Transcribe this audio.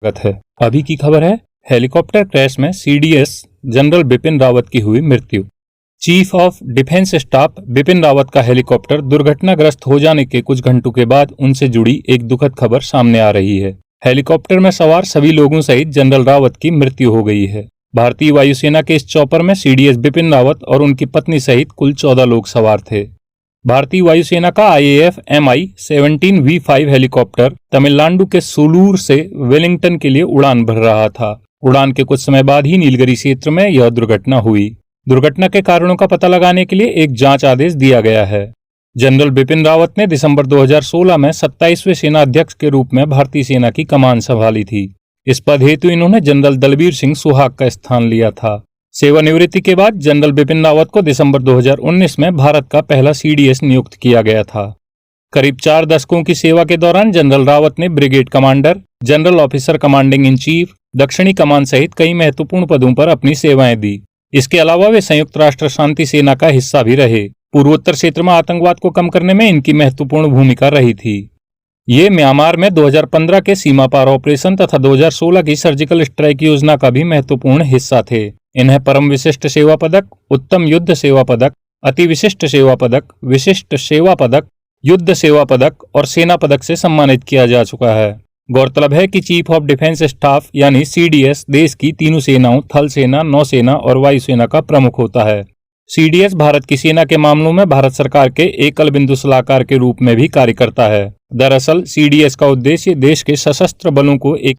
स्वागत है। अभी की खबर है, हेलीकॉप्टर क्रैश में सीडीएस जनरल बिपिन रावत की हुई मृत्यु। Chief of defence staff Bipin Rawat का हेलीकॉप्टर दुर्घटनाग्रस्त हो जाने के कुछ घंटों के बाद उनसे जुड़ी एक दुखद खबर सामने आ रही है। हेलीकॉप्टर में सवार सभी लोगों सहित जनरल रावत की मृत्यु हो गई है। भारतीय वायुसेना के इस चॉपर में सीडीएस बिपिन रावत और उनकी पत्नी सहित कुल 14 लोग सवार थे। भारतीय वायुसेना का IAF Mi-17V5 हेलीकॉप्टर तमिलनाडु के सुलूर से वेलिंगटन के लिए उड़ान भर रहा था। उड़ान के कुछ समय बाद ही नीलगिरी क्षेत्र में यह दुर्घटना हुई। दुर्घटना के कारणों का पता लगाने के लिए एक जांच आदेश दिया गया है। जनरल बिपिन रावत ने दिसंबर 2016 में 27वें सेना अध्यक्ष के रूप में भारतीय सेना की कमान संभाली थी। इस पद हेतु इन्होंने जनरल दलबीर सिंह सुहाग का स्थान लिया था। सेवानिवृत्ति के बाद जनरल बिपिन रावत को दिसंबर 2019 में भारत का पहला CDS नियुक्त किया गया था। करीब 4 दशकों की सेवा के दौरान जनरल रावत ने brigade commander, general officer commanding in chief, दक्षिणी कमान सहित कई महत्वपूर्ण पदों पर अपनी सेवाएं दी। इसके अलावा वे संयुक्त राष्ट्र शांति सेना का हिस्सा भी रहे। पूर्वोत्तर क्षेत्र में आतंकवाद को कम करने में इनकी महत्वपूर्ण भूमिका रही थी। ये म्यांमार में 2015 के सीमा पार ऑपरेशन तथा 2016 की सर्जिकल स्ट्राइक योजना का भी महत्वपूर्ण हिस्सा थे। इन्हें परम विशिष्ट सेवा पदक, उत्तम युद्ध सेवा पदक, अति विशिष्ट सेवा पदक, विशिष्ट सेवा पदक, युद्ध सेवा पदक और सेना पदक से सम्मानित किया जा चुका है। गौरतलब है कि चीफ ऑफ डिफेंस स्टाफ यानी CDS देश की तीनों सेनाओं थल सेना, नौसेना और वायुसेना का प्रमुख होता है। CDS भारत की सेना के मामलों में भारत सरकार के एकल बिंदु सलाहकार के रूप में भी कार्य करता है। दरअसल CDS का उद्देश्य देश के सशस्त्र बलों को एक